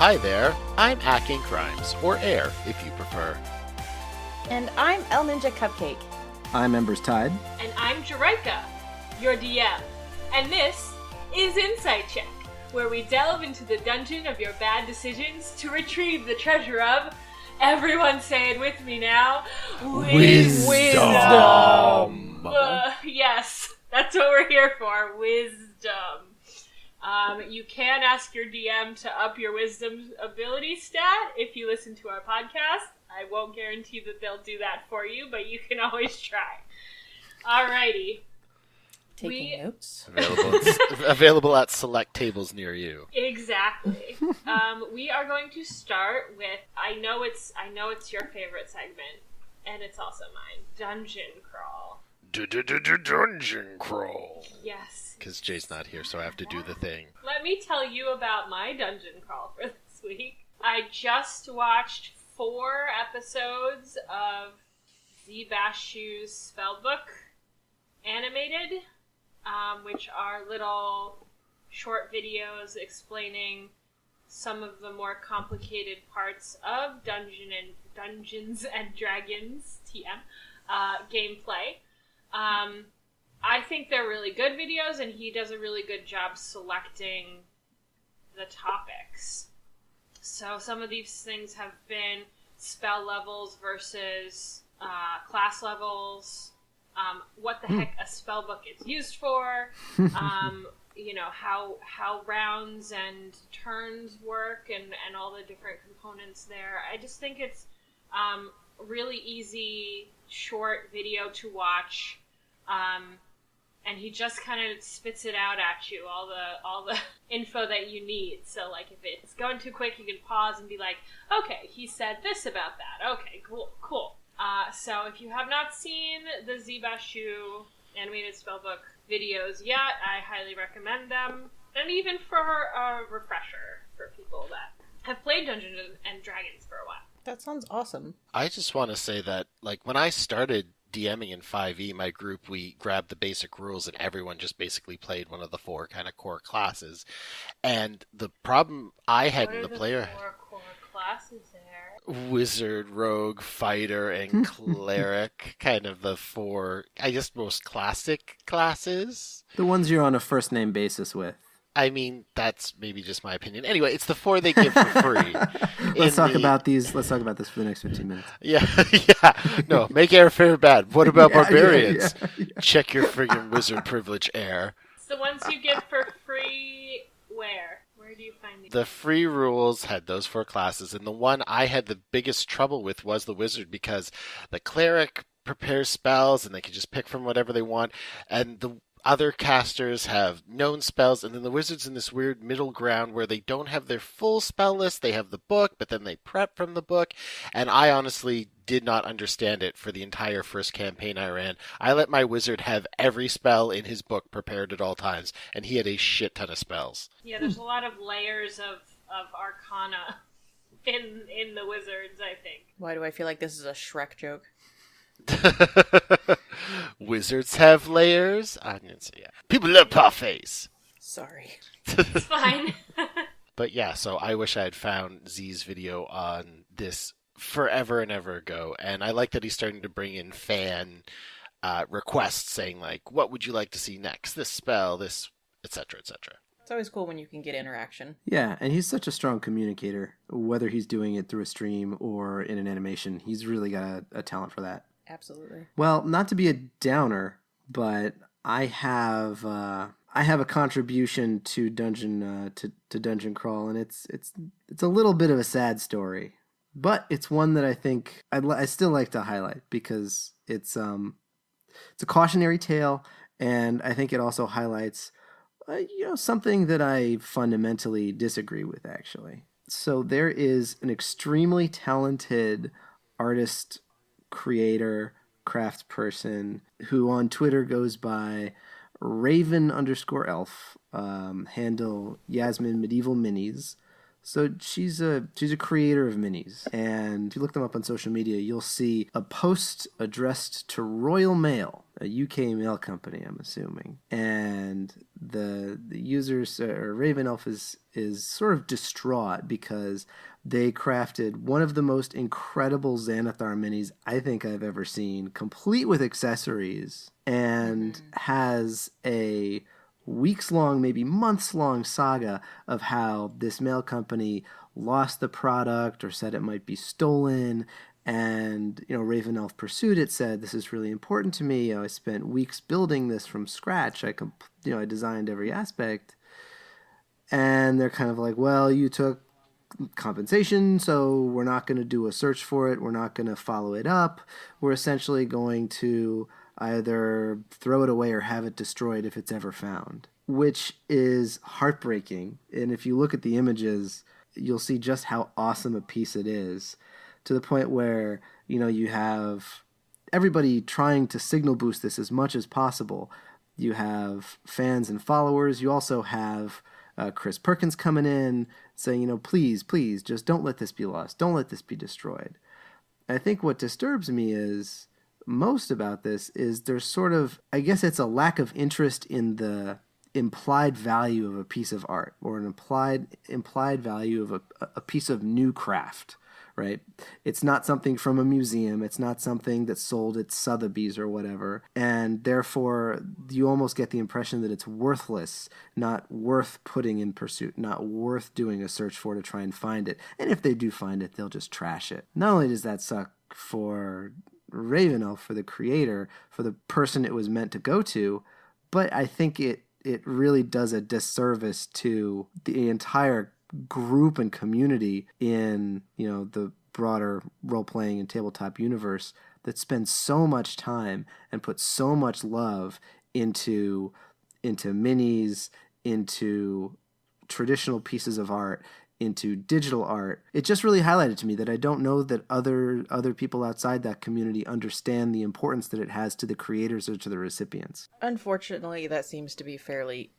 Hi there, I'm Hacking Crimes, or Air if you prefer. And I'm El Ninja Cupcake. I'm Ember's Tide. And I'm Jareka, your DM. And this is Insight Check, where we delve into the dungeon of your bad decisions to retrieve the treasure of, everyone say it with me now, Wisdom! Yes, that's what we're here for, Wisdom. You can ask your DM to up your wisdom ability stat if you listen to our podcast. I won't guarantee that they'll do that for you, but you can always try. Alrighty. Taking notes. Available at select tables near you. Exactly. We are going to start with I know it's your favorite segment, and it's also mine. Dungeon crawl. Dungeon crawl. Yes. Because Jay's not here, so I have to do the thing. Let me tell you about my dungeon crawl for this week. I just watched 4 episodes of Zbashu's Spellbook animated, which are little short videos explaining some of the more complicated parts of Dungeons and Dragons gameplay. I think they're really good videos, and he does a really good job selecting the topics. So some of these things have been spell levels versus class levels, what the heck a spell book is used for, how rounds and turns work, and all the different components there. I just think it's really easy, short video to watch. And he just kind of spits it out at you, all the info that you need. So, like, if it's going too quick, you can pause and be like, okay, he said this about that. Okay, cool. So if you have not seen the Zbashu animated spellbook videos yet, I highly recommend them. And even for a refresher for people that have played Dungeons and Dragons for a while. That sounds awesome. I just want to say that, like, when I started DMing in 5e, my group, we grabbed the basic rules and everyone just basically played one of the 4 kind of core classes. And the problem I had in the player... What are the 4 core classes there? Wizard, rogue, fighter, and cleric. Kind of the 4, I guess, most classic classes. The ones you're on a first name basis with. I mean, that's maybe just my opinion. Anyway, it's the 4 they give for free. Let's talk about this for the next 15 minutes. Yeah. No, make airfare bad. What about barbarians? Yeah. Check your friggin' wizard privilege, Air. It's the ones you get for free where? Where do you find these? The free rules had those 4 classes, and the one I had the biggest trouble with was the wizard, because the cleric prepares spells, and they can just pick from whatever they want, and the other casters have known spells, and then the wizard's in this weird middle ground where they don't have their full spell list. They have the book, but then they prep from the book, and I honestly did not understand it for the entire first campaign I ran. I let my wizard have every spell in his book prepared at all times, and he had a shit ton of spells. Yeah, there's a lot of layers of arcana in the wizards, I think. Why do I feel like this is a Shrek joke? Wizards have layers. I'm gonna say yeah. People love parfaits. Sorry. It's fine. But yeah, so I wish I had found Z's video on this forever and ever ago, and I like that he's starting to bring in fan requests, saying like, "What would you like to see next? This spell, this, etc., etc." It's always cool when you can get interaction. Yeah, and he's such a strong communicator. Whether he's doing it through a stream or in an animation, he's really got a talent for that. Absolutely. Well, not to be a downer, but I have a contribution to Dungeon Crawl, and it's a little bit of a sad story, but it's one that I think I still like to highlight because it's a cautionary tale, and I think it also highlights something that I fundamentally disagree with, actually. So there is an extremely talented artist, creator, craft person who on Twitter goes by Raven_elf, handle Yasmin Medieval Minis. So she's a creator of minis, and if you look them up on social media, you'll see a post addressed to Royal Mail, a UK mail company, I'm assuming, and the users or Raven Elf is sort of distraught because they crafted one of the most incredible Xanathar minis I think I've ever seen, complete with accessories, and has a weeks-long, maybe months-long saga of how this mail company lost the product or said it might be stolen. And, Raven Elf pursued it, said, this is really important to me. I spent weeks building this from scratch. I designed every aspect. And they're kind of like, well, you took compensation, so we're not going to do a search for it. We're not going to follow it up. We're essentially going to either throw it away or have it destroyed if it's ever found, which is heartbreaking. And if you look at the images, you'll see just how awesome a piece it is, to the point where, you have everybody trying to signal boost this as much as possible. You have fans and followers. You also have Chris Perkins coming in saying, please, just don't let this be lost. Don't let this be destroyed. I think what disturbs me is most about this is there's sort of, I guess it's a lack of interest in the implied value of a piece of art, or an implied value of a piece of new craft, right? It's not something from a museum. It's not something that's sold at Sotheby's or whatever. And therefore, you almost get the impression that it's worthless, not worth putting in pursuit, not worth doing a search for to try and find it. And if they do find it, they'll just trash it. Not only does that suck for Raven Elf, for the creator, for the person it was meant to go to, but I think it really does a disservice to the entire group and community in the broader role-playing and tabletop universe that spends so much time and puts so much love into minis, into traditional pieces of art, into digital art. It just really highlighted to me that I don't know that other people outside that community understand the importance that it has to the creators or to the recipients. Unfortunately, that seems to be fairly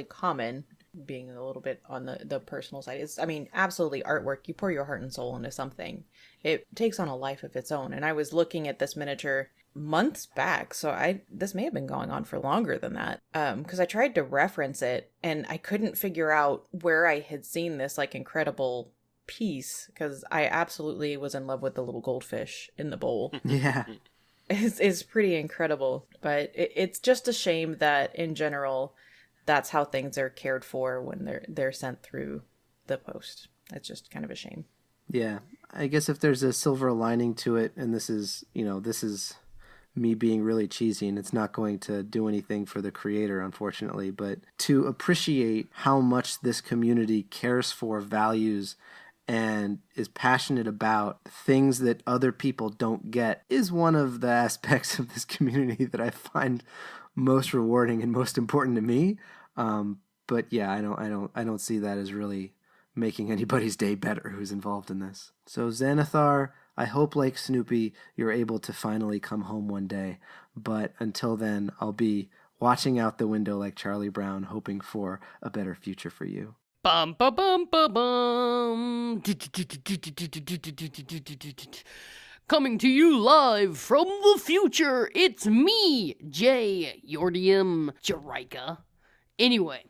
common, being a little bit on the personal side. Absolutely artwork. You pour your heart and soul into something. It takes on a life of its own. And I was looking at this miniature months back, so this may have been going on for longer than that, because I tried to reference it and I couldn't figure out where I had seen this incredible piece, because I absolutely was in love with the little goldfish in the bowl. Yeah. It's pretty incredible, but it's just a shame that in general that's how things are cared for when they're sent through the post. It's just kind of a shame. Yeah, I guess if there's a silver lining to it, and this is me being really cheesy, and it's not going to do anything for the creator, unfortunately, but to appreciate how much this community cares for, values, and is passionate about things that other people don't get is one of the aspects of this community that I find most rewarding and most important to me. But yeah, I don't see that as really making anybody's day better who's involved in this. So Xanathar, I hope, like Snoopy, you're able to finally come home one day. But until then, I'll be watching out the window like Charlie Brown, hoping for a better future for you. Bum ba bum ba bum. Coming to you live from the future, it's me, Jay, your DM, Jarika. Anyway,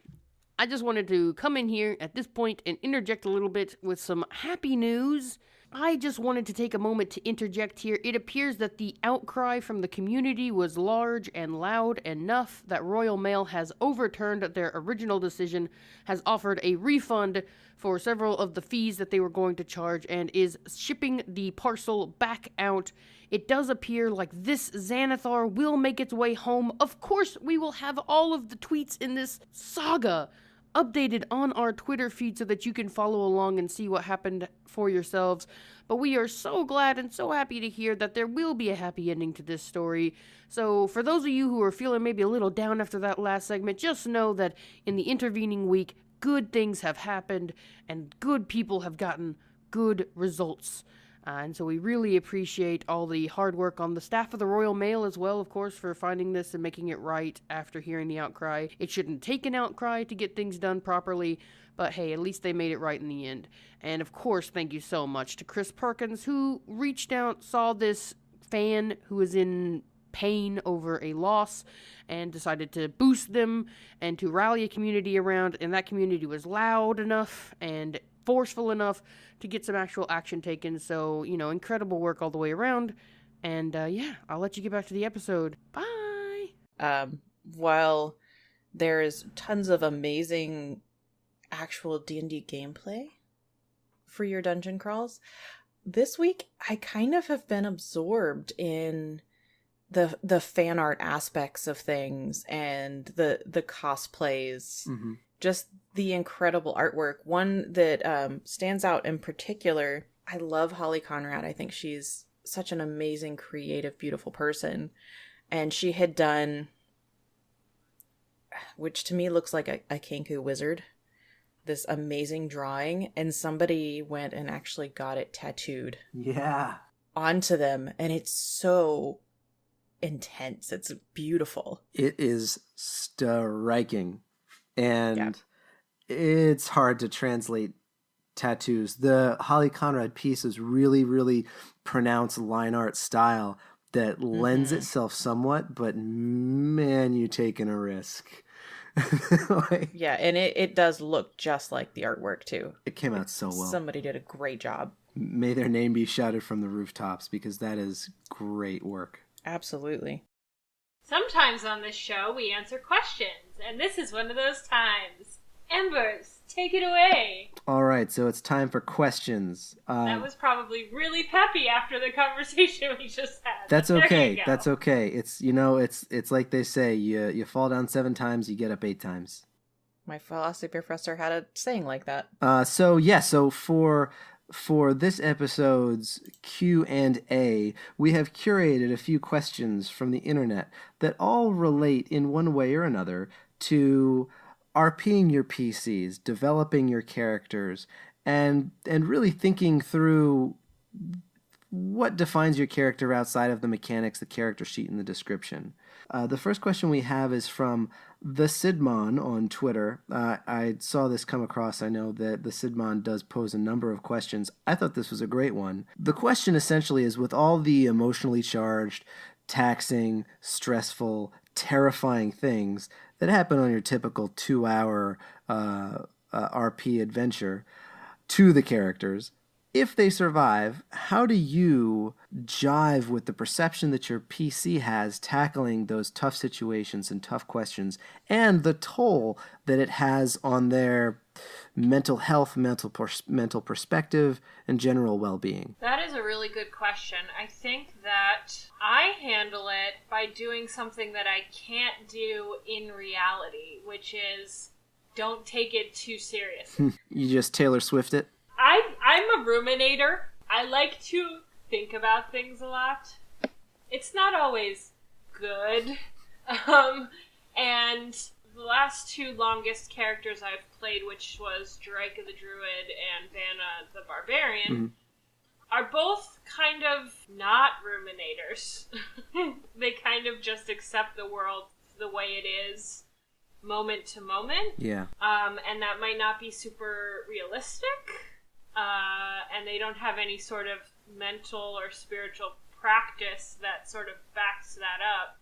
I just wanted to come in here at this point and interject a little bit with some happy news. I just wanted to take a moment to interject here. It appears that the outcry from the community was large and loud enough that Royal Mail has overturned their original decision, has offered a refund for several of the fees that they were going to charge, and is shipping the parcel back out. It does appear like this Xanathar will make its way home. Of course, we will have all of the tweets in this saga updated on our Twitter feed so that you can follow along and see what happened for yourselves. But we are so glad and so happy to hear that there will be a happy ending to this story. So for those of you who are feeling maybe a little down after that last segment, just know that in the intervening week, good things have happened and good people have gotten good results. And so we really appreciate all the hard work on the staff of the Royal Mail as well, of course, for finding this and making it right after hearing the outcry. It shouldn't take an outcry to get things done properly, but hey, at least they made it right in the end. And of course, thank you so much to Chris Perkins, who reached out, saw this fan who was in pain over a loss, and decided to boost them and to rally a community around, and that community was loud enough and forceful enough to get some actual action taken. So, incredible work all the way around. And yeah, I'll let you get back to the episode. Bye! While there is tons of amazing actual D&D gameplay for your dungeon crawls, this week I kind of have been absorbed in the fan art aspects of things and the cosplays. Mm-hmm. Just the incredible artwork. One that stands out in particular, I love Holly Conrad. I think she's such an amazing, creative, beautiful person. And she had done, which to me looks like a Kenku wizard, this amazing drawing. And somebody went and actually got it tattooed onto them. And it's so intense. It's beautiful. It is striking. And it's hard to translate tattoos. The Holly Conrad piece is really, really pronounced line art style that lends itself somewhat, but man, you taking a risk. Yeah, and it does look just like the artwork too. It came out so well. Somebody did a great job. May their name be shouted from the rooftops, because that is great work. Absolutely. Sometimes on this show we answer questions, and this is one of those times. Embers, take it away. All right, so it's time for questions. That was probably really peppy after the conversation we just had. That's There okay. you go. That's okay. It's like they say, you fall down 7 times, you get up 8 times. My philosophy professor had a saying like that. So for this episode's Q&A, we have curated a few questions from the internet that all relate in one way or another to RPing your PCs, developing your characters, and really thinking through what defines your character outside of the mechanics, the character sheet, and the description. The first question we have is from the Sidmon on Twitter. I saw this come across. I know that the Sidmon does pose a number of questions. I thought this was a great one. The question essentially is, with all the emotionally charged, taxing, stressful, terrifying things that happen on your typical 2-hour RP adventure to the characters, if they survive, how do you jive with the perception that your PC has tackling those tough situations and tough questions, and the toll that it has on their mental health, mental perspective, and general well-being? That is a really good question. I think that I handle it by doing something that I can't do in reality, which is don't take it too seriously. You just Taylor Swift it? I'm a ruminator. I like to think about things a lot. It's not always good. And the last 2 longest characters I've played, which was Jaraika the Druid and Vanna the Barbarian, are both kind of not ruminators. They kind of just accept the world the way it is, moment to moment. Yeah. And that might not be super realistic. And they don't have any sort of mental or spiritual practice that sort of backs that up.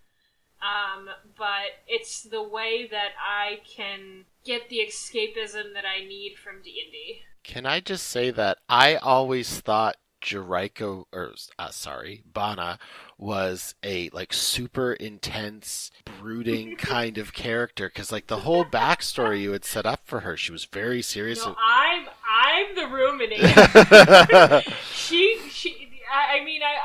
But it's the way that I can get the escapism that I need from D&D. Can I just say that I always thought Bana was a super intense, brooding kind of character, because the whole backstory you had set up for her, she was very serious. No, I'm the ruminator.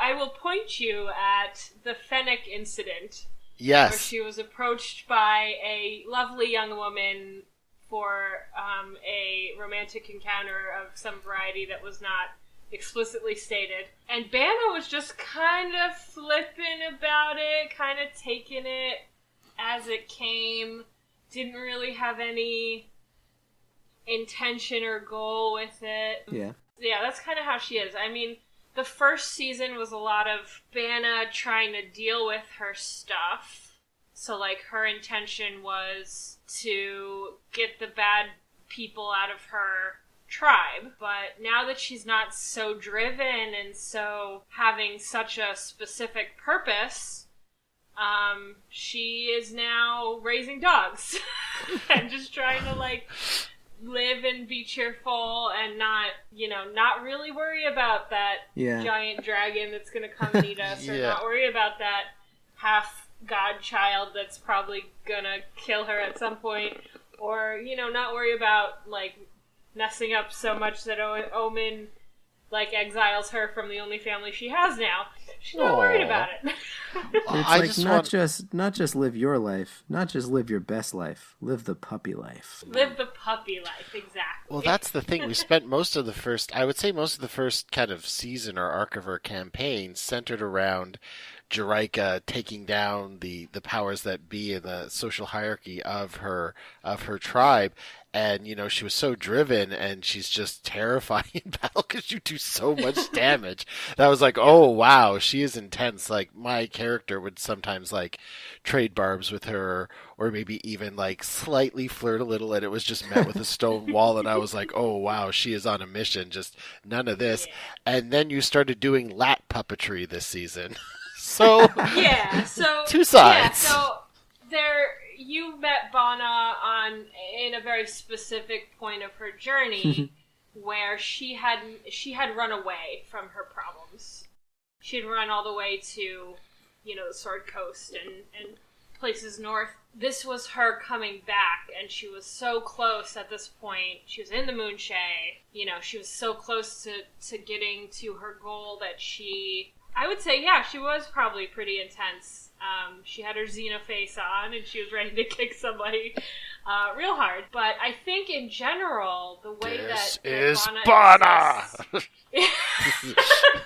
I will point you at the Fennec incident. Yes. Where she was approached by a lovely young woman for a romantic encounter of some variety that was not explicitly stated. And Banna was just kind of flipping about it, kind of taking it as it came. Didn't really have any intention or goal with it. Yeah. Yeah, that's kind of how she is. I mean, the first season was a lot of Vanna trying to deal with her stuff. So, like, her intention was to get the bad people out of her tribe. But now that she's not so driven and so having such a specific purpose, she is now raising dogs and just trying to, like, live and be cheerful and not really worry about that giant dragon that's going to come and eat us, or not worry about that half godchild that's probably going to kill her at some point, or, not worry about, like, messing up so much that Omen, like, exiles her from the only family she has now. She's not worried about it. It's like not just live your life, not just live your best life, live the puppy life. Live the puppy life, exactly. Well, that's the thing. We spent most of the first kind of season or arc of her campaign centered around Jerica taking down the powers that be in the social hierarchy of her tribe. And, she was so driven, and she's just terrifying in battle because you do so much damage. That was like, oh, wow, she is intense. Like, my character would sometimes, like, trade barbs with her, or maybe even, like, slightly flirt a little, and it was just met with a stone wall, and I was like, oh, wow, she is on a mission. Just none of this. Yeah. And then you started doing lat puppetry this season. So, two sides. Yeah, so you met Bana in a very specific point of her journey where she had run away from her problems. She'd run all the way to, the Sword Coast and places north. This was her coming back, and she was so close at this point. She was in the Moonshae. She was so close to getting to her goal that I would say, she was probably pretty intense. She had her Xena face on, and she was ready to kick somebody real hard. But I think, in general, the way this that is Bana Bana!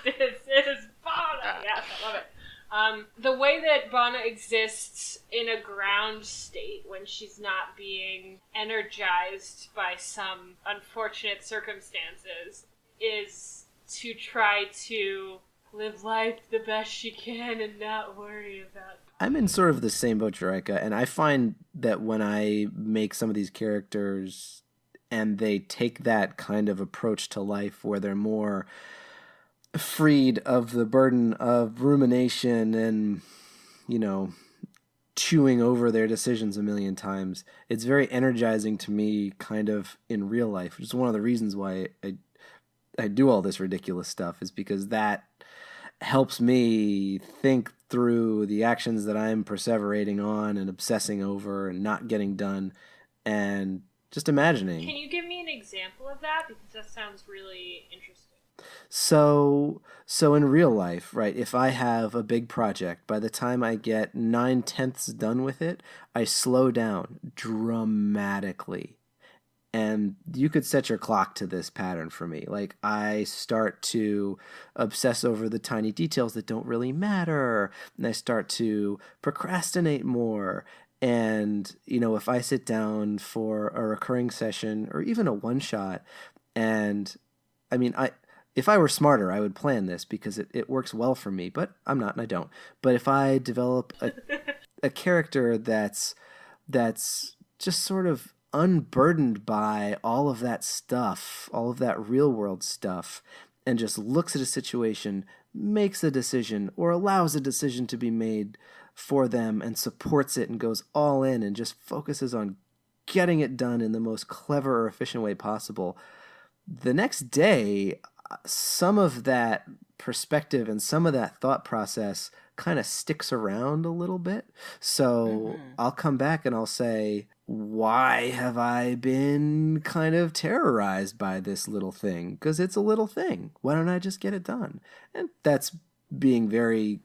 This is Bana! Yes, I love it. The way that Bana exists in a ground state when she's not being energized by some unfortunate circumstances is to try to live life the best she can and not worry about. I'm in sort of the same boat, Jerica, and I find that when I make some of these characters and they take that kind of approach to life where they're more freed of the burden of rumination and, chewing over their decisions a million times, it's very energizing to me kind of in real life, which is one of the reasons why I do all this ridiculous stuff, is because that helps me think through the actions that I'm perseverating on and obsessing over and not getting done and just imagining. Can you give me an example of that? Because that sounds really interesting. So in real life, right, if I have a big project, by the time I get 9/10 done with it, I slow down dramatically. And you could set your clock to this pattern for me. Like, I start to obsess over the tiny details that don't really matter, and I start to procrastinate more. And, if I sit down for a recurring session or even a one-shot, and, if I were smarter, I would plan this because it works well for me, but I'm not and I don't. But if I develop a character that's just sort of unburdened by all of that stuff, all of that real world stuff, and just looks at a situation, makes a decision, or allows a decision to be made for them and supports it and goes all in and just focuses on getting it done in the most clever or efficient way possible, the next day, some of that perspective and some of that thought process kind of sticks around a little bit. So I'll come back and I'll say, why have I been kind of terrorized by this little thing? Because it's a little thing. Why don't I just get it done? And that's being very,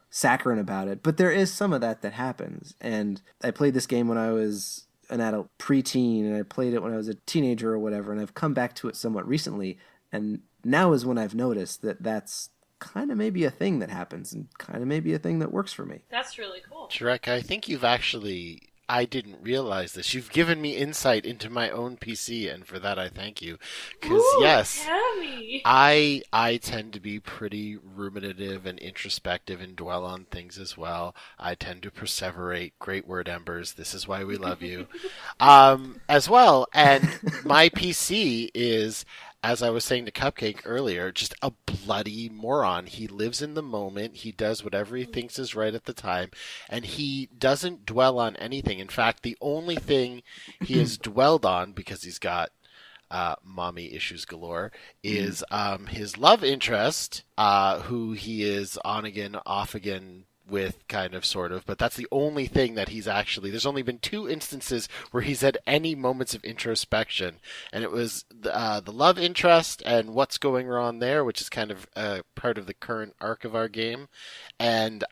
saccharine about it. But there is some of that happens. And I played this game when I was an adult preteen, and I played it when I was a teenager or whatever, and I've come back to it somewhat recently. And now is when I've noticed that that's kind of maybe a thing that happens and kind of maybe a thing that works for me. That's really cool. Shrek, I think you've actually I didn't realize this. You've given me insight into my own PC, and for that I thank you. Because Ooh, yes, Tammy. I tend to be pretty ruminative and introspective and dwell on things as well. I tend to perseverate. Great word, Embers. This is why we love you. As well, and my PC is, as I was saying to Cupcake earlier, just a bloody moron. He lives in the moment. He does whatever he thinks is right at the time, and he doesn't dwell on anything. In fact, the only thing he has dwelled on, because he's got mommy issues galore, is his love interest, who he is on again, off again with, kind of, sort of, but that's the only thing that he's actually, there's only been 2 instances where he's had any moments of introspection, and it was the love interest and what's going on there, which is kind of part of the current arc of our game, and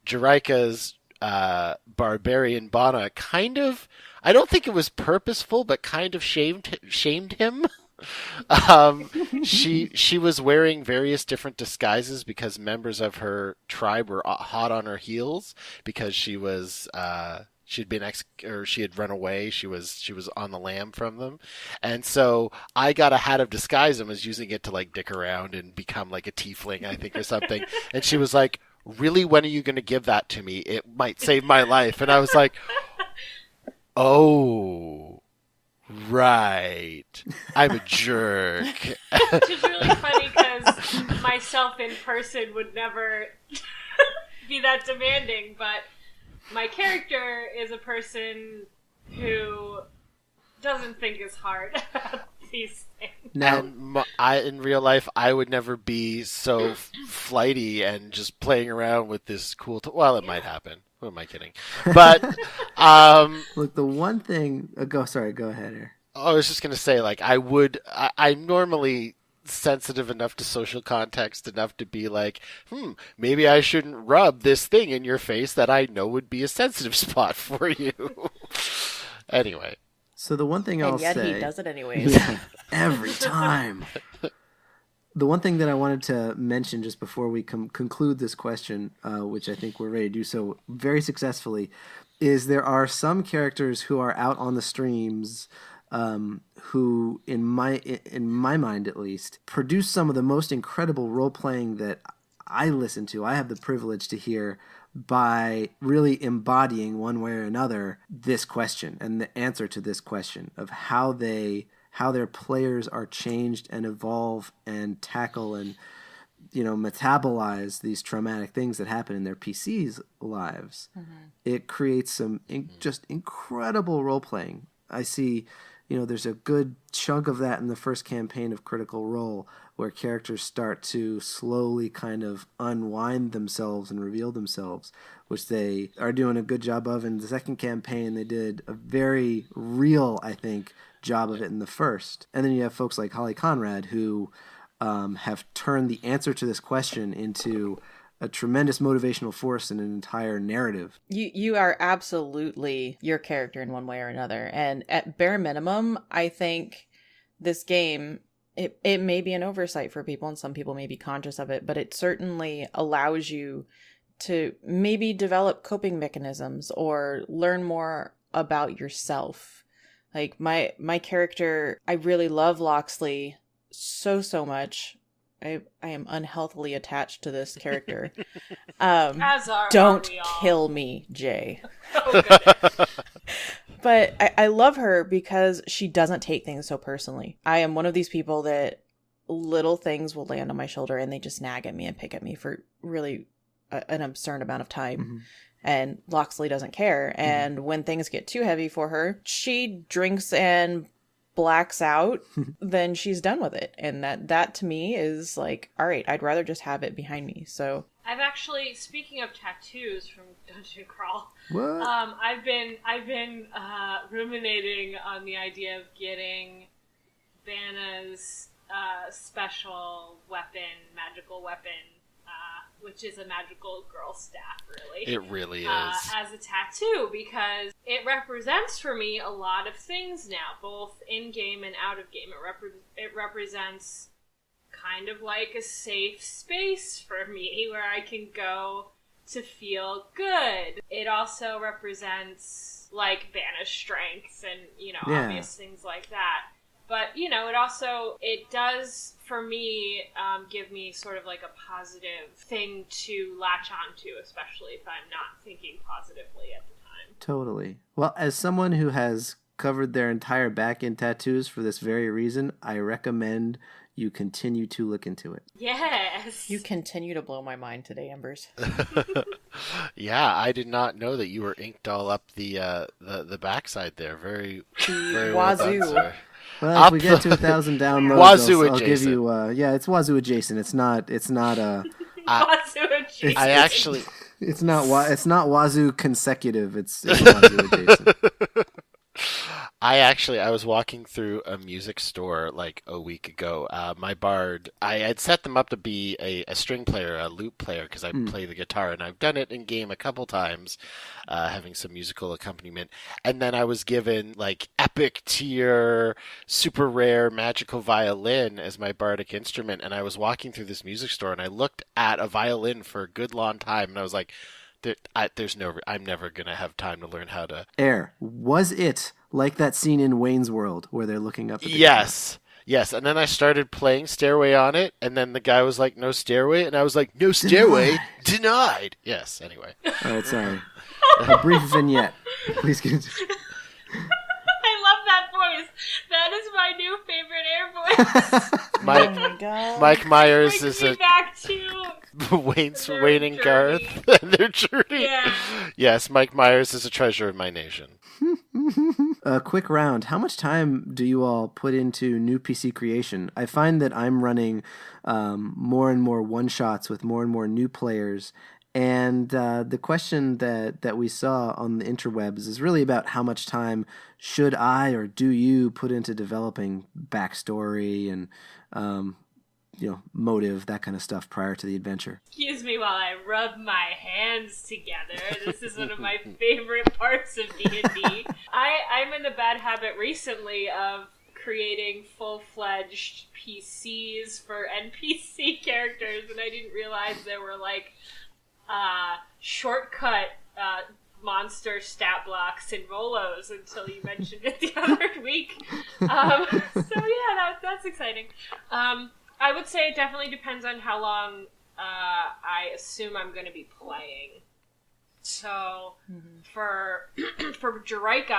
Jiraika's barbarian Bana kind of, I don't think it was purposeful, but kind of shamed him. She was wearing various different disguises because members of her tribe were hot on her heels because she was she'd been she had run away. She was on the lam from them, and so I got a hat of disguise and was using it to like dick around and become like a tiefling, I think, or something. And she was like, "Really, when are you going to give that to me? It might save my life." And I was like, "Oh. Right. I'm a jerk." Which is really funny because myself in person would never be that demanding, but my character is a person who doesn't think as hard about these things. Now, In real life, I would never be so flighty and just playing around with this cool. Well, it might happen. Who am I kidding? But look, the one thing. Go ahead here. I was just gonna say, like, I'm normally sensitive enough to social context enough to be like, maybe I shouldn't rub this thing in your face that I know would be a sensitive spot for you. Anyway. So the one thing I'll say, and yet he does it anyways. Yeah, every time. The one thing that I wanted to mention just before we conclude this question, which I think we're ready to do so very successfully, is there are some characters who are out on the streams who, in my mind at least, produce some of the most incredible role playing that I listen to. I have the privilege to hear by really embodying one way or another this question and the answer to this question of how their players are changed and evolve and tackle and metabolize these traumatic things that happen in their PCs' lives. Mm-hmm. It creates some just incredible role playing. I see, there's a good chunk of that in the first campaign of Critical Role, where characters start to slowly kind of unwind themselves and reveal themselves, which they are doing a good job of in the second campaign. They did a very real, I think, job of it in the first. And then you have folks like Holly Conrad who have turned the answer to this question into a tremendous motivational force in an entire narrative. You are absolutely your character in one way or another. And at bare minimum, I think this game, it may be an oversight for people, and some people may be conscious of it, but it certainly allows you to maybe develop coping mechanisms or learn more about yourself. Like my character, I really love Loxley so much. I am unhealthily attached to this character. Don't kill me, Jay. Oh, goodness. But I love her because she doesn't take things so personally. I am one of these people that little things will land on my shoulder and they just nag at me and pick at me for really an absurd amount of time. Mm-hmm. And Loxley doesn't care. Mm-hmm. And when things get too heavy for her, she drinks and blacks out, then she's done with it. And that to me is like, all right, I'd rather just have it behind me. So I've actually, speaking of tattoos from Dungeon Crawl, what? I've been ruminating on the idea of getting Vanna's special weapon, magical weapon, which is a magical girl staff, really. It really is. As a tattoo, because it represents for me a lot of things now, both in-game and out-of-game. It represents kind of like a safe space for me where I can go to feel good. It also represents, like, Banna's strengths and, obvious things like that. But, it does, for me, give me sort of like a positive thing to latch onto, especially if I'm not thinking positively at the time. Totally. Well, as someone who has covered their entire back in tattoos for this very reason, I recommend you continue to look into it. Yes. You continue to blow my mind today, Embers. Yeah, I did not know that you were inked all up the backside there. Very, very well done, Wazoo. sir. Well, if we get to 1,000 downloads, Wazoo I'll give adjacent. you. It's Wazoo adjacent. It's not. I actually, It's not Wazoo consecutive. It's Wazoo adjacent. I was walking through a music store like a week ago. My bard, I had set them up to be a string player, a lute player, because I play the guitar, and I've done it in game a couple times, having some musical accompaniment. And then I was given like epic tier, super rare magical violin as my bardic instrument, and I was walking through this music store, and I looked at a violin for a good long time, and I was like, I'm never gonna have time to learn how to. Air, was it like that scene in Wayne's World where they're looking up at the Yes. Yes, and then I started playing Stairway on it, and then the guy was like, no Stairway, and I was like, no Stairway, denied. Yes, anyway. All right, sorry. A brief vignette. Please continue. I love that voice. That is my new favorite Air voice. Oh my god. Mike Myers Brings is me a back to Wayne and Garth and their journey. Yeah. Yes, Mike Myers is a treasure of my nation. A quick round. How much time do you all put into new PC creation? I find that I'm running more and more one-shots with more and more new players. And the question that we saw on the interwebs is really about how much time should I or do you put into developing backstory and motive, that kind of stuff prior to the adventure. Excuse me while I rub my hands together. This is one of my favorite parts of D&D. I'm in the bad habit recently of creating full-fledged PCs for NPC characters, and I didn't realize there were like shortcut monster stat blocks and Rolos until you mentioned it the other week. That's exciting. I would say it definitely depends on how long I assume I'm going to be playing. So for Jerica,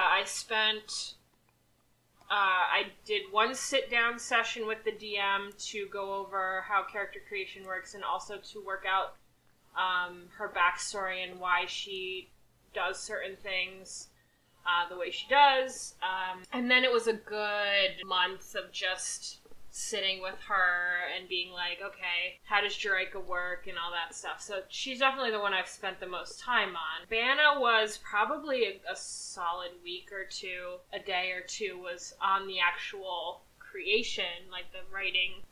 I did one sit-down session with the DM to go over how character creation works and also to work out her backstory and why she does certain things the way she does. And then it was a good month of just sitting with her and being like, okay, how does Jerica work and all that stuff. So she's definitely the one I've spent the most time on. Banna was probably a solid week or two, a day or two was on the actual creation, like the writing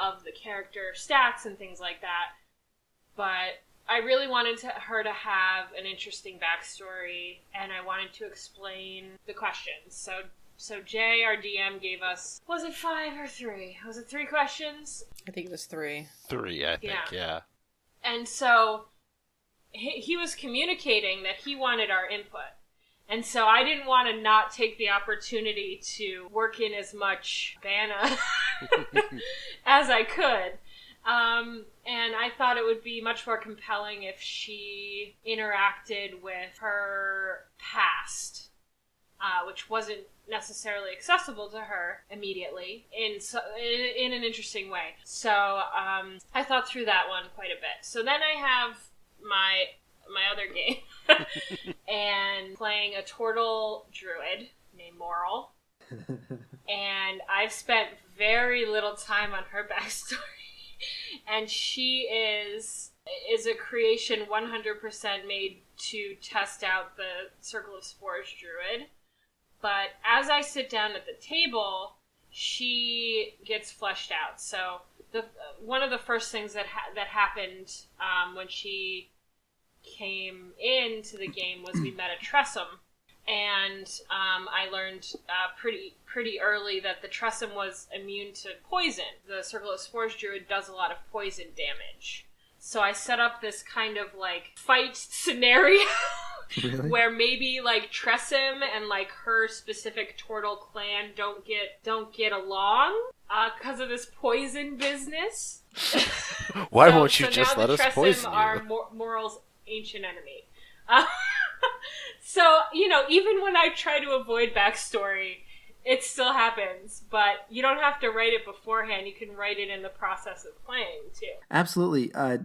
of the character stats and things like that. But I really wanted her to have an interesting backstory, and I wanted to explain the questions. So Jay, our DM, gave us, was it 5 or 3? Was it 3 questions? I think it was 3. 3, I think, yeah. And so he was communicating that he wanted our input. And so I didn't want to not take the opportunity to work in as much Banna as I could. And I thought it would be much more compelling if she interacted with her past, which wasn't necessarily accessible to her immediately in an interesting way. So I thought through that one quite a bit. So then I have my other game and playing a turtle druid named Moral. And I've spent very little time on her backstory. And she is a creation 100% made to test out the Circle of Spores druid. But as I sit down at the table, she gets fleshed out. So one of the first things that happened when she came into the game was we met a Tressum. And I learned pretty early that the Tressum was immune to poison. The Circle of Spores druid does a lot of poison damage. So I set up this kind of like fight scenario Really? where maybe like Tresem and like her specific turtle clan don't get along because of this poison business. Why won't you so just now let the us Tresem poison are you? Moral's ancient enemy. So, even when I try to avoid backstory, it still happens. But you don't have to write it beforehand. You can write it in the process of playing, too. Absolutely. I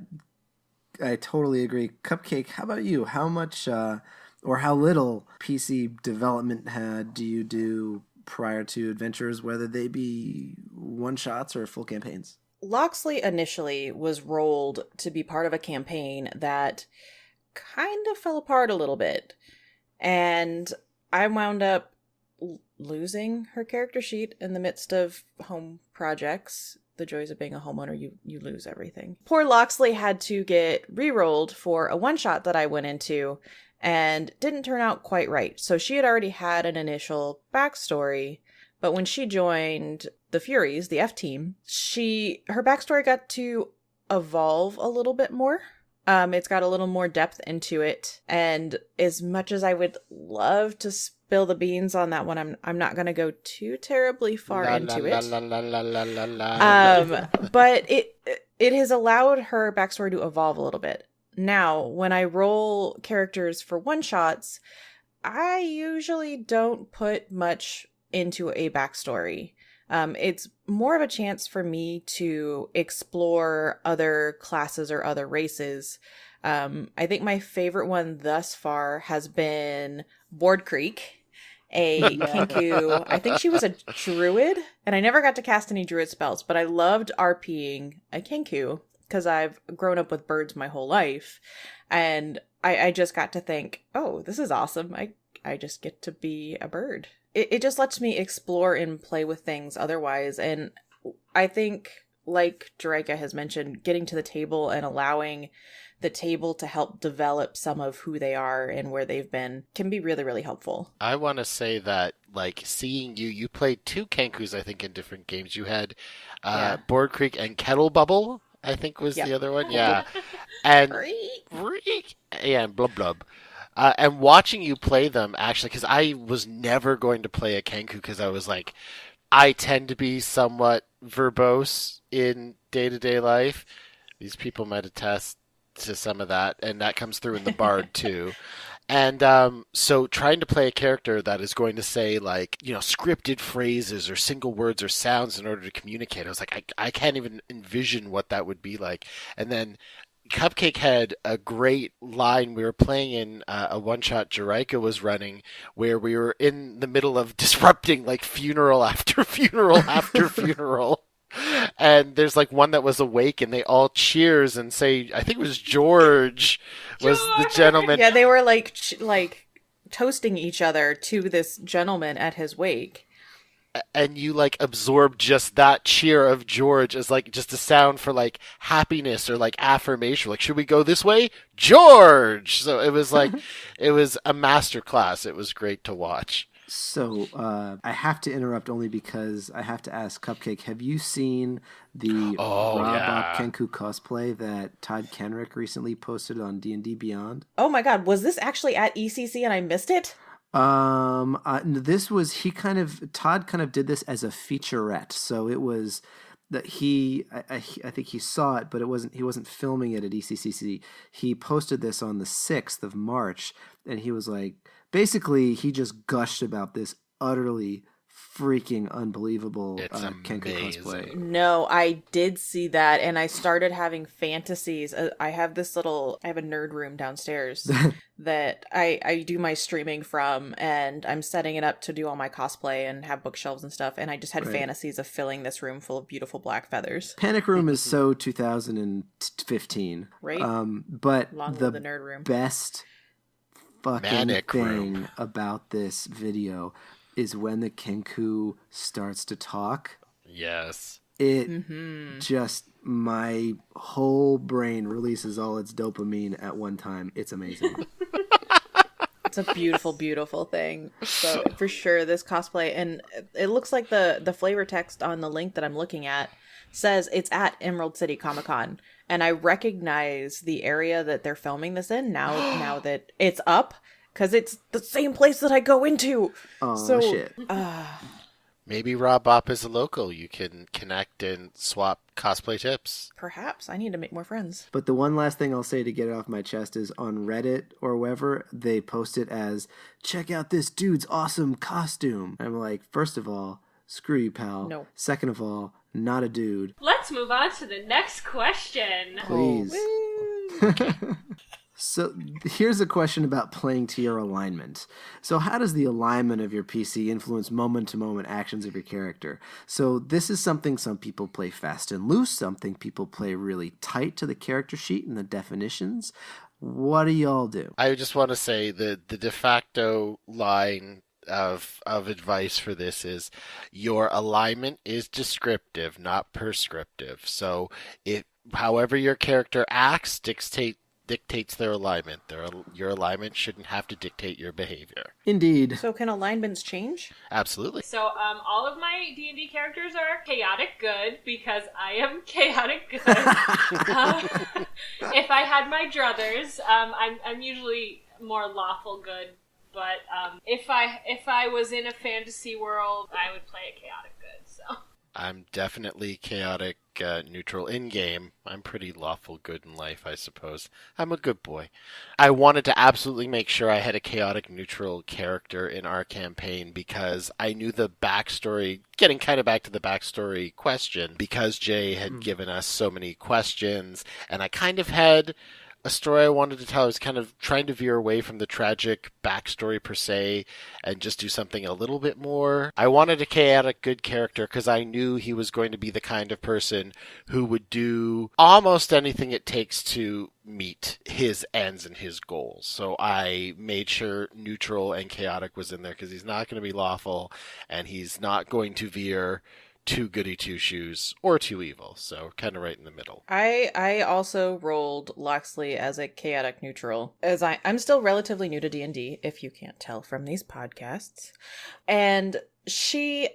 totally agree. Cupcake, how about you? How much or how little PC development do you do prior to adventures, whether they be one-shots or full campaigns? Loxley initially was rolled to be part of a campaign that kind of fell apart a little bit. And I wound up losing her character sheet in the midst of home projects. The joys of being a homeowner, you lose everything. Poor Loxley had to get re-rolled for a one-shot that I went into and didn't turn out quite right. So she had already had an initial backstory, but when she joined the Furies, the F team, her backstory got to evolve a little bit more. It's got a little more depth into it, and as much as I would love to spill the beans on that one, I'm not going to go too terribly far into it. But it has allowed her backstory to evolve a little bit. Now, when I roll characters for one-shots, I usually don't put much into a backstory. It's more of a chance for me to explore other classes or other races. I think my favorite one thus far has been Board Creek, a Kenku. I think she was a druid, and I never got to cast any druid spells, but I loved RPing a Kenku because I've grown up with birds my whole life, and I just got to think, oh, this is awesome. I just get to be a bird. It just lets me explore and play with things otherwise. And I think, like Jareka has mentioned, getting to the table and allowing the table to help develop some of who they are and where they've been can be really, really helpful. I want to say that, like, seeing you played two Kenkus, I think, in different games. You had Board Creek and Kettle Bubble, I think was the other one. Yeah. And and Blub Blub. And watching you play them, actually, because I was never going to play a Kenku because I was like, I tend to be somewhat verbose in day-to-day life. These people might attest to some of that, and that comes through in the Bard, too. And so trying to play a character that is going to say, like, scripted phrases or single words or sounds in order to communicate, I was like, I can't even envision what that would be like. And then Cupcake had a great line. We were playing in a one-shot Jareka was running where we were in the middle of disrupting like funeral after funeral after funeral. And there's like one that was awake and they all cheers and say, I think it was George was the gentleman. Yeah, they were like toasting each other to this gentleman at his wake. And you like absorb just that cheer of George as like just a sound for like happiness or like affirmation. Like, should we go this way? George! So it was like, it was a master class. It was great to watch. So I have to interrupt only because I have to ask Cupcake, have you seen the Rabok Kenku cosplay that Todd Kenrick recently posted on D&D Beyond? Oh my god, was this actually at ECC and I missed it? This was Todd kind of did this as a featurette, so it was that I think he saw it, but he wasn't filming it at ECCC. He posted this on the 6th of March, and he was like, basically he just gushed about this utterly freaking unbelievable Kenku cosplay. No, I did see that, and I started having fantasies. I have a nerd room downstairs that I do my streaming from, and I'm setting it up to do all my cosplay and have bookshelves and stuff, and I just had fantasies of filling this room full of beautiful black feathers. Panic Room is so 2015. Right? But Long live the nerd room. Best fucking Manic thing room. about this video is when the Kenku starts to talk. Yes. It just, my whole brain releases all its dopamine at one time. It's amazing. It's It's a beautiful, beautiful thing. So for sure, this cosplay, and it looks like the flavor text on the link that I'm looking at says it's at Emerald City Comic Con, and I recognize the area that they're filming this in now that it's up, because it's the same place that I go into. Oh, so, shit. Maybe Rob Bop is a local. You can connect and swap cosplay tips. Perhaps I need to make more friends. But the one last thing I'll say to get it off my chest is on Reddit or wherever, they post it as, check out this dude's awesome costume. I'm like, first of all, screw you, pal. No. Second of all, not a dude. Let's move on to the next question. Please. Oh, So here's a question about playing to your alignment. So how does the alignment of your PC influence moment-to-moment actions of your character? So this is something some people play fast and loose, something people play really tight to the character sheet and the definitions. What do y'all do? I just want to say the de facto line of advice for this is your alignment is descriptive, not prescriptive. So however your character acts dictates their alignment. Your alignment shouldn't have to dictate your behavior. Indeed. so can alignments change? Absolutely. So, all of my D&D characters are chaotic good because I am chaotic good. If I had my druthers, I'm usually more lawful good. But if I was in a fantasy world, I would play a chaotic good. So I'm definitely chaotic neutral in-game. I'm pretty lawful good in life, I suppose. I'm a good boy. I wanted to absolutely make sure I had a chaotic neutral character in our campaign because I knew the backstory, getting kind of back to the backstory question, because Jay had given us so many questions, and I kind of had a story I wanted to tell. I was kind of trying to veer away from the tragic backstory per se and just do something a little bit more. I wanted a chaotic good character because I knew he was going to be the kind of person who would do almost anything it takes to meet his ends and his goals. So I made sure neutral and chaotic was in there because he's not going to be lawful and he's not going to veer too goody two shoes or too evil, so kind of right in the middle. I also rolled Loxley as a chaotic neutral, as I'm still relatively new to D&D, if you can't tell from these podcasts. And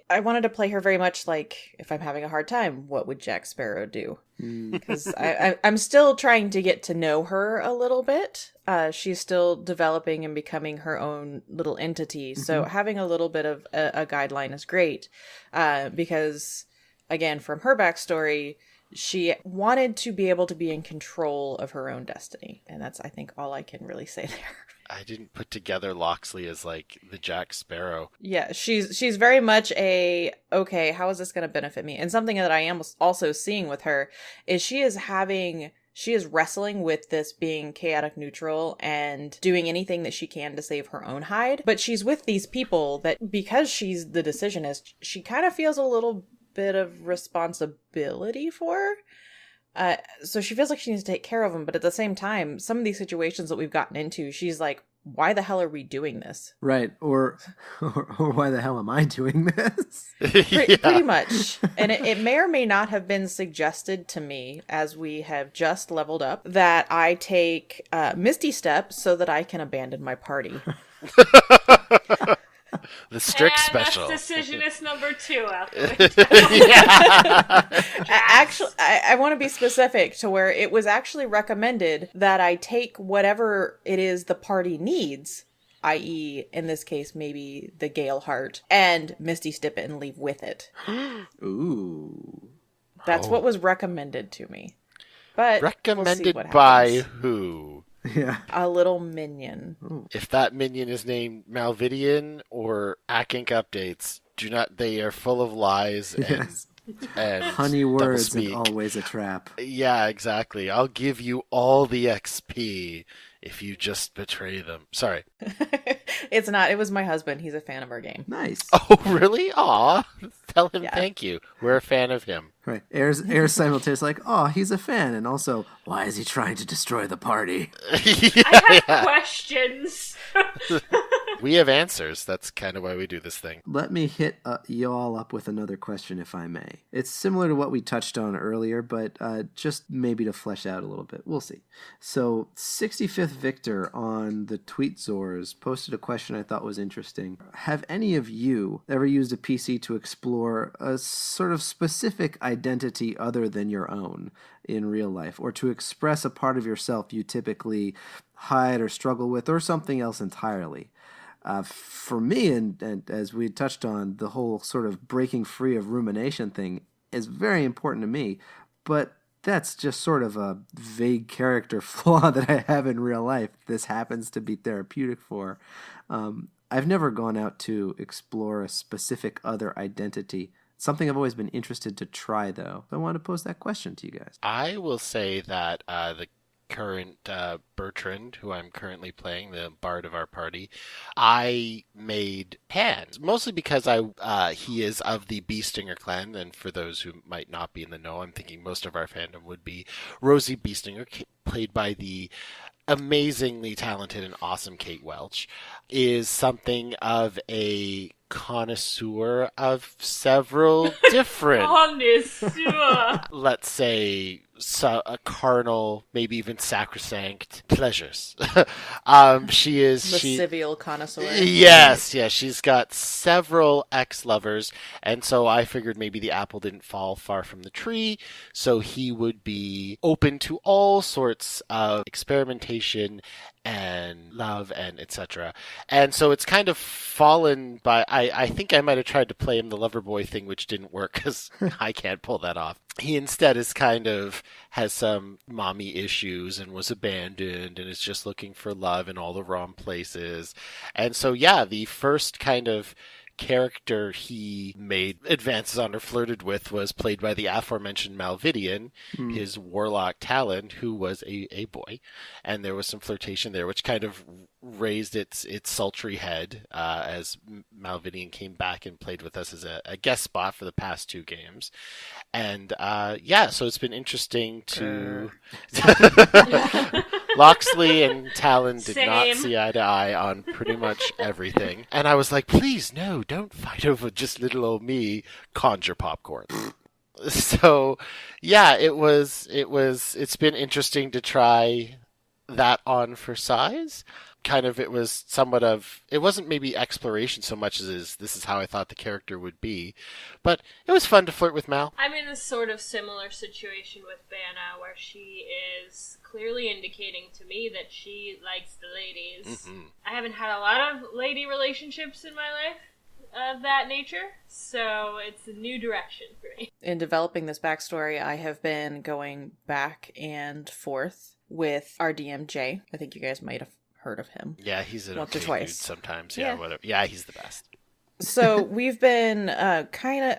I wanted to play her very much like, if I'm having a hard time, what would Jack Sparrow do? Because I'm still trying to get to know her a little bit. She's still developing and becoming her own little entity. So having a little bit of a guideline is great. Because, again, from her backstory, she wanted to be able to be in control of her own destiny. And that's, I think, all I can really say there. I didn't put together Loxley as like the Jack Sparrow. Yeah, she's very much okay, how is this going to benefit me? And something that I am also seeing with her is she is wrestling with this being chaotic neutral and doing anything that she can to save her own hide. But she's with these people that, because she's the decisionist, she kind of feels a little bit of responsibility for. So she feels like she needs to take care of them, but at the same time, some of these situations that we've gotten into, she's like, why the hell are we doing this? Right. Or why the hell am I doing this? Pretty much. And it may or may not have been suggested to me, as we have just leveled up, that I take Misty Step so that I can abandon my party. The strict and special. That's decisionist number 2 out there. Actually, I want to be specific to where it was actually recommended that I take whatever it is the party needs, i.e., in this case, maybe the Gale Heart, and Misty Step it and leave with it. Ooh. That's what was recommended to me. But Recommended we'll see what by happens. who? Yeah. A little minion. If that minion is named Malvidian or Akink Updates, they are full of lies Yes. and Honey words and doublespeak. always a trap. Yeah, exactly. I'll give you all the XP if you just betray them. Sorry. It's not. It was my husband. He's a fan of our game. Nice. Oh, really? Aw. Tell him Yeah. thank you. We're a fan of him. Right. Air's simultaneously like, oh, he's a fan. And also, why is he trying to destroy the party? I have questions. We have answers. That's kind of why we do this thing. Let me hit y'all up with another question, if I may. It's similar to what we touched on earlier, but just maybe to flesh out a little bit. We'll see. So, 65th Victor on the Tweetzors posted a question I thought was interesting. Have any of you ever used a PC to explore a sort of specific identity other than your own in real life, or to express a part of yourself you typically hide or struggle with, or something else entirely? For me, and as we touched on, the whole sort of breaking free of rumination thing is very important to me, but that's just sort of a vague character flaw that I have in real life. This happens to be therapeutic for. I've never gone out to explore a specific other identity. Something I've always been interested to try, though. So I want to pose that question to you guys. I will say that the current Bertrand, who I'm currently playing, the bard of our party, I made hands, mostly because he is of the Beestinger clan, and for those who might not be in the know, I'm thinking most of our fandom would be Rosie Beestinger, played by the amazingly talented and awesome Kate Welch, is something of a connoisseur of several different, let's say, a carnal, maybe even sacrosanct pleasures. She is lascivial connoisseur. Yes, she's got several ex-lovers, and so I figured maybe the apple didn't fall far from the tree, so he would be open to all sorts of experimentation and love and etc. And so it's kind of fallen by, I think I might have tried to play him the lover boy thing, which didn't work because I can't pull that off. He instead is kind of has some mommy issues and was abandoned and is just looking for love in all the wrong places. And so the first kind of character he made advances on or flirted with was played by the aforementioned Malvidian, his warlock Talon, who was a boy, and there was some flirtation there, which kind of raised its sultry head as Malvidian came back and played with us as a guest spot for the past 2 games. And so it's been interesting to Loxley and Talon did not see eye to eye on pretty much everything. And I was like, please, no, don't fight over just little old me. Conjure popcorn. So, it's been interesting to try that on for size. Kind of, it was somewhat of, it wasn't maybe exploration so much as this is how I thought the character would be, but it was fun to flirt with Mal. I'm in a sort of similar situation with Vanna, where she is clearly indicating to me that she likes the ladies. Mm-hmm. I haven't had a lot of lady relationships in my life of that nature, so it's a new direction for me. In developing this backstory, I have been going back and forth with our DM Jay. I think you guys might have heard of him. Yeah, he's an once okay or twice. Dude sometimes. Yeah, whatever. Yeah, he's the best. So we've been I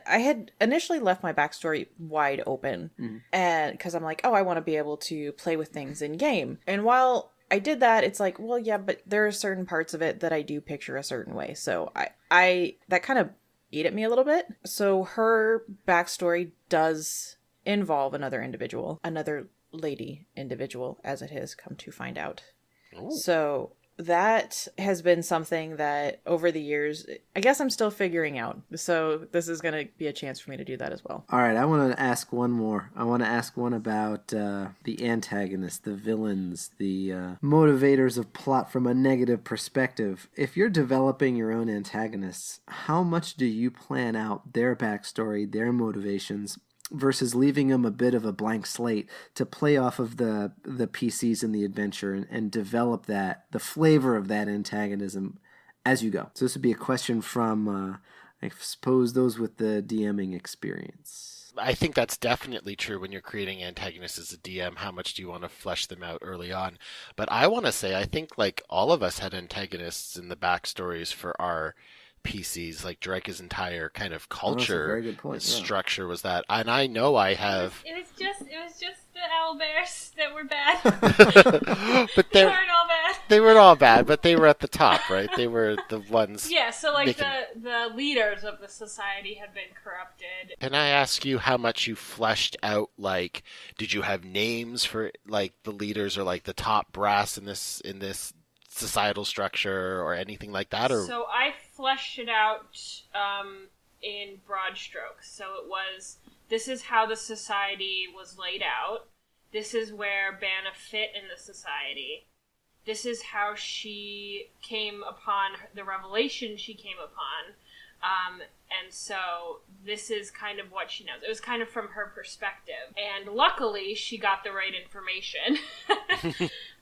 had initially left my backstory wide open, and because I'm like, I want to be able to play with things in game. And while I did that, it's like, well, yeah, but there are certain parts of it that I do picture a certain way. So I that kind of ate at me a little bit. So her backstory does involve another individual, another lady individual, as it has come to find out. Ooh. So that has been something that over the years, I guess I'm still figuring out. So this is going to be a chance for me to do that as well. All right, I want to ask one more. I want to ask one about the antagonists, the villains, the motivators of plot from a negative perspective. If you're developing your own antagonists, how much do you plan out their backstory, their motivations, versus leaving them a bit of a blank slate to play off of the PCs in the adventure and develop the flavor of that antagonism as you go? So this would be a question from, I suppose, those with the DMing experience. I think that's definitely true when you're creating antagonists as a DM. How much do you want to flesh them out early on? But I want to say, I think like all of us had antagonists in the backstories for our PCs, like Dreka's entire kind of culture structure was that, and I know I have. It was just the owlbears that were bad. But they weren't all bad. They weren't all bad, but they were at the top, right? They were the ones. Yeah, so like the leaders of the society had been corrupted. Can I ask you how much you fleshed out? Like, did you have names for like the leaders or like the top brass in this societal structure or anything like that? Or So I fleshed it out in broad strokes. So it was, this is how the society was laid out. This is where Banna fit in the society. This is how she came upon the revelation she came upon. And so this is kind of what she knows. It was kind of from her perspective. And luckily, she got the right information.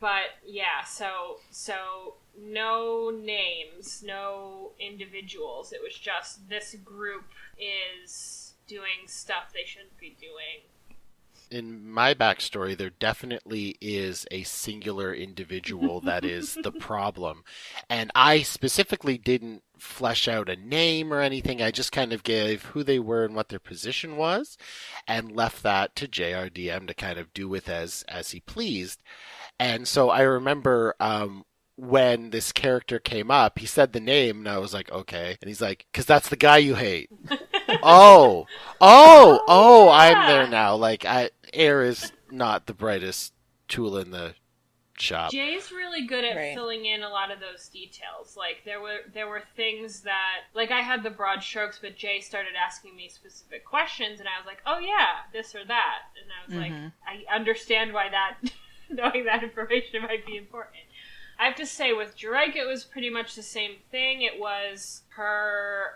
But yeah, so no names, no individuals. It was just this group is doing stuff they shouldn't be doing. in my backstory, there definitely is a singular individual that is the problem. And I specifically didn't flesh out a name or anything. I just kind of gave who they were and what their position was and left that to JRDM to kind of do with as he pleased. And so I remember when this character came up, he said the name, and I was like, okay. And he's like, because that's the guy you hate. Oh, I'm yeah. there now. Like, air is not the brightest tool in the shop. Jay's really good at Right. filling in a lot of those details. Like there were things that, like, I had the broad strokes, but Jay started asking me specific questions, and I was like, oh yeah, this or that, and I was like, I understand why that knowing that information might be important. I have to say, with Juraika, it was pretty much the same thing. It was her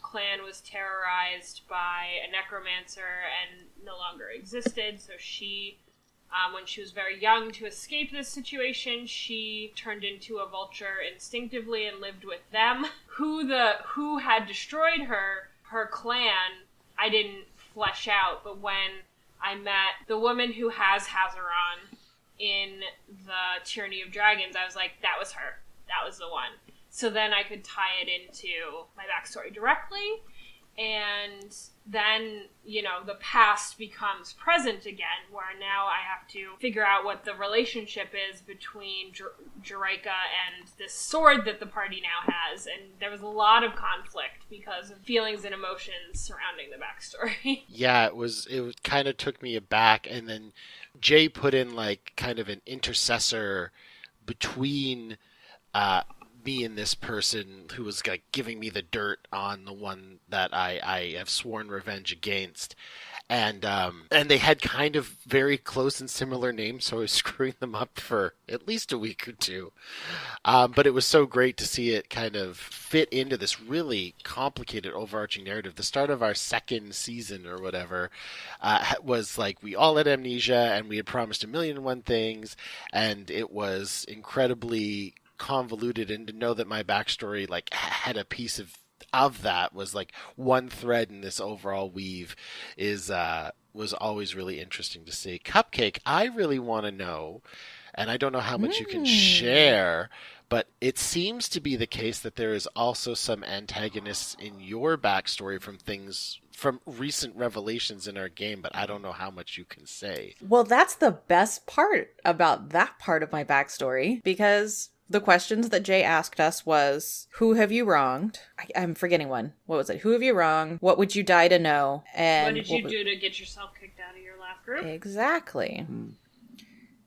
clan was terrorized by a necromancer and no longer existed, so she, when she was very young, to escape this situation, she turned into a vulture instinctively and lived with them. Who had destroyed her clan, I didn't flesh out, but when I met the woman who has Hazaron in the Tyranny of Dragons, I was like, that was her. That was the one. So then I could tie it into my backstory directly, and then, you know, the past becomes present again, where now I have to figure out what the relationship is between Juraika and this sword that the party now has, and there was a lot of conflict because of feelings and emotions surrounding the backstory. Yeah, it kind of took me aback, and then Jay put in like kind of an intercessor between me and this person who was like giving me the dirt on the one that I have sworn revenge against. And they had kind of very close and similar names, so I was screwing them up for at least a week or two. But it was so great to see it kind of fit into this really complicated overarching narrative. The start of our second season or whatever was like we all had amnesia and we had promised 1,000,001 things, and it was incredibly convoluted. And to know that my backstory like had a piece of that was like one thread in this overall weave was always really interesting to see. Cupcake, I really want to know, and I don't know how much you can share, but it seems to be the case that there is also some antagonists in your backstory from recent revelations in our game, but I don't know how much you can say. Well, that's the best part about that part of my backstory, because the questions that Jay asked us was, who have you wronged? I'm forgetting one. What was it? Who have you wronged? What would you die to know? And What did you do to get yourself kicked out of your last group? Exactly.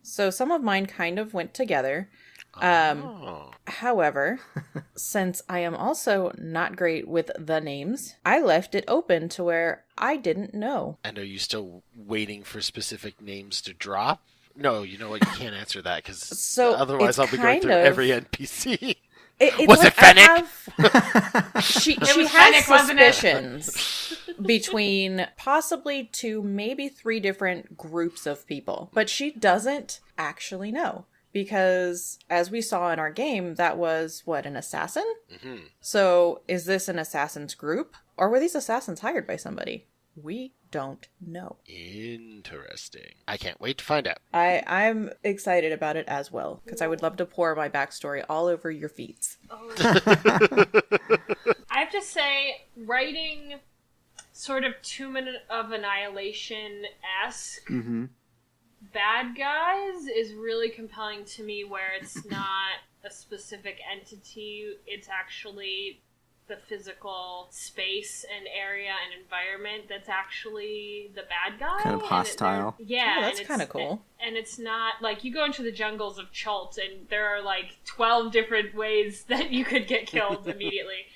So some of mine kind of went together. However, since I am also not great with the names, I left it open to where I didn't know. And are you still waiting for specific names to drop? No, you know what? You can't answer that because So otherwise it's I'll be going through kind of- every NPC. It's Was it like Fennec? She was has Fennec, wasn't it? suspicions between possibly 2, maybe 3 different groups of people, but she doesn't actually know. Because, as we saw in our game, that was, an assassin? Mm-hmm. So, is this an assassin's group? Or were these assassins hired by somebody? We don't know. Interesting. I can't wait to find out. I'm excited about it as well, because I would love to pour my backstory all over your feet. I have to say, writing sort of 2 Minute of Annihilation-esque bad guys is really compelling to me, where it's not a specific entity, it's actually the physical space and area and environment that's actually the bad guy. Kind of hostile. Yeah. Oh, that's kind of cool. And it's not, like, you go into the jungles of Chult, and there are, like, 12 different ways that you could get killed immediately.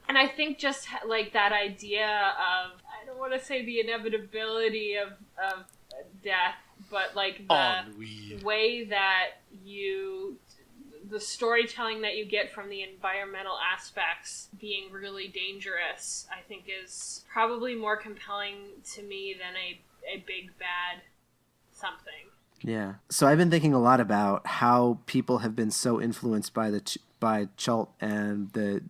And I think just, like, that idea of, I don't want to say the inevitability of death, but, like, the way that the storytelling that you get from the environmental aspects being really dangerous, I think is probably more compelling to me than a big bad something. Yeah. So I've been thinking a lot about how people have been so influenced by by Chult and the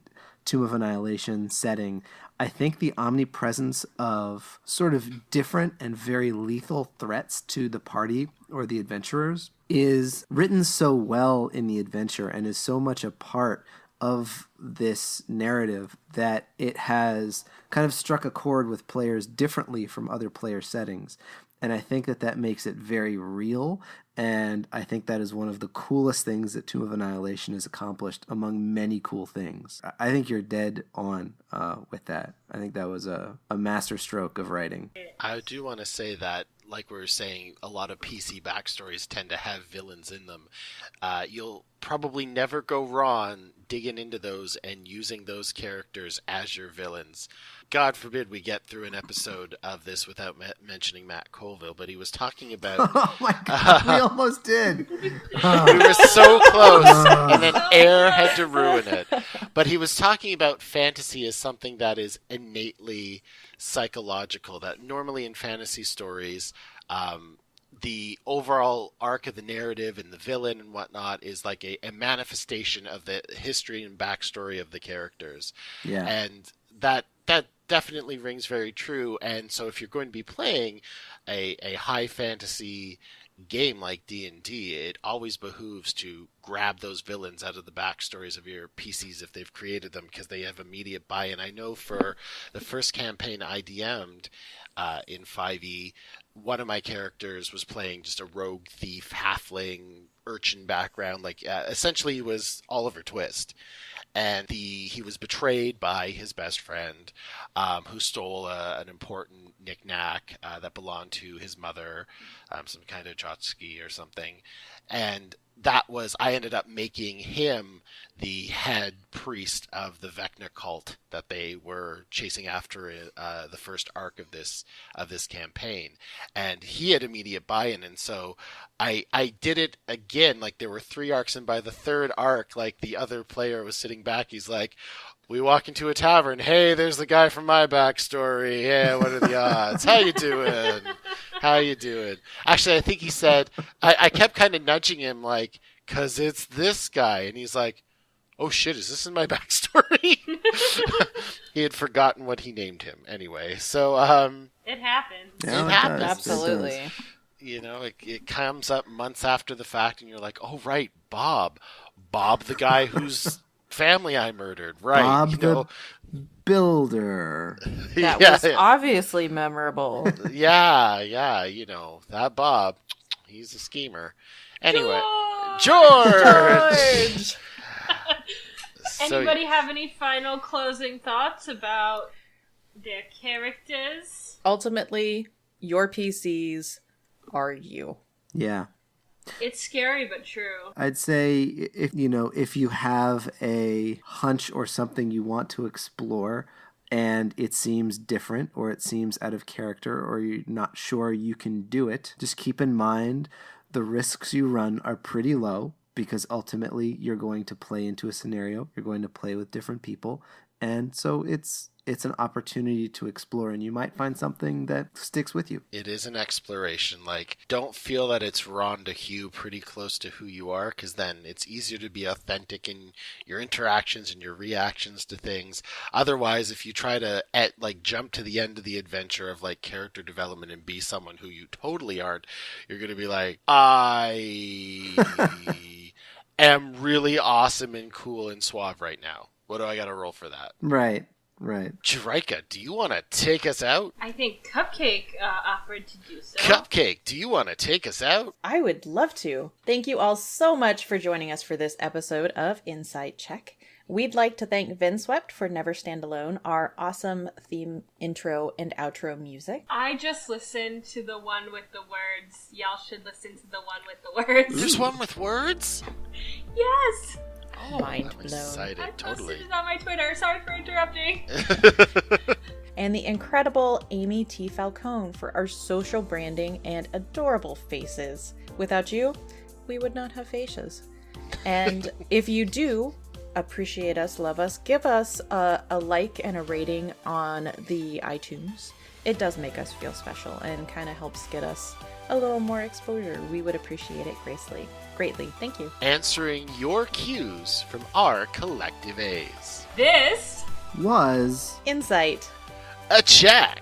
Tomb of Annihilation setting. I think the omnipresence of sort of different and very lethal threats to the party or the adventurers is written so well in the adventure and is so much a part of this narrative that it has kind of struck a chord with players differently from other player settings. And I think that makes it very real. And I think that is one of the coolest things that Tomb of Annihilation has accomplished among many cool things. I think you're dead on with that. I think that was a master stroke of writing. I do want to say that, like we were saying, a lot of PC backstories tend to have villains in them. You'll probably never go wrong digging into those and using those characters as your villains. God forbid we get through an episode of this without mentioning Matt Colville, but he was talking about... Oh my God, we almost did. We were so close, and then Air had to ruin it. But he was talking about fantasy as something that is innately psychological, that normally in fantasy stories... the overall arc of the narrative and the villain and whatnot is like a manifestation of the history and backstory of the characters. Yeah. And that definitely rings very true. And so if you're going to be playing a high fantasy game like D&D, it always behooves to grab those villains out of the backstories of your PCs if they've created them, because they have immediate buy-in. I know for the first campaign I DM'd in 5e, one of my characters was playing just a rogue thief, halfling, urchin background. Like essentially he was Oliver Twist. And he was betrayed by his best friend, who stole an important knick-knack that belonged to his mother, some kind of Trotsky or something. And I ended up making him the head priest of the Vecna cult that they were chasing after the first arc of this campaign. And he had immediate buy-in, and so I did it again. Like, there were 3 arcs, and by the 3rd arc, like, the other player was sitting back. He's like, we walk into a tavern. Hey, there's the guy from my backstory. Yeah, what are the odds? How you doing? How you doing? Actually, I think he said, I kept kind of nudging him, like, because it's this guy. And he's like, oh shit, is this in my backstory? He had forgotten what he named him anyway. So, it happens. Yeah, it happens. Absolutely. You know, it comes up months after the fact, and you're like, oh, right, Bob, the guy whose family I murdered, right? Bob you know? the Builder. That Yeah, was obviously memorable. yeah, you know, that Bob, he's a schemer. Anyway, George! So, Anybody have any final closing thoughts about their characters? Ultimately, your PCs are you. Yeah. It's scary but true. I'd say if you have a hunch or something you want to explore and it seems different or it seems out of character or you're not sure you can do it, just keep in mind the risks you run are pretty low, because ultimately you're going to play into a scenario, you're going to play with different people, and so it's an opportunity to explore, and you might find something that sticks with you. it is an exploration. Like, don't feel that it's raw to hue pretty close to who you are, because then it's easier to be authentic in your interactions and your reactions to things. Otherwise, if you try to jump to the end of the adventure of like character development and be someone who you totally aren't, you're going to be like, I am really awesome and cool and suave right now. What do I got to roll for that? Right. Right. Jurika, do you want to take us out? I think Cupcake offered to do so. Cupcake, do you want to take us out? I would love to. Thank you all so much for joining us for this episode of Insight Check. We'd like to thank Vinswept for Never Stand Alone, our awesome theme intro and outro music. I just listened to the one with the words. Y'all should listen to the one with the words. There's one with words? Yes! Oh, Mind I'm blown. excited, I totally. posted it on my Twitter. Sorry for interrupting. And the incredible Amy T. Falcone for our social branding and adorable faces. Without you, we would not have faces. And if you do appreciate us, love us, give us a like and a rating on the iTunes. It does make us feel special and kind of helps get us a little more exposure. We would appreciate it greatly. Thank you. Answering your cues from our collective A's. This Was Insight. A check!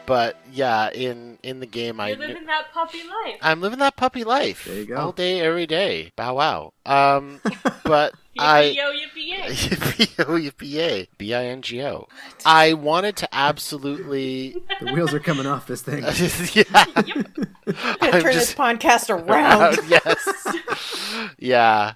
But yeah, in the game, you're living that puppy life. I'm living that puppy life. There you go. All day, every day. Bow wow. But Yippee-yo, yippee-yay. Yippee-yo, yippee-yay. B-I-N-G-O. I wanted to absolutely... the wheels are coming off this thing. yeah. Turn this podcast around. Yes. Yeah.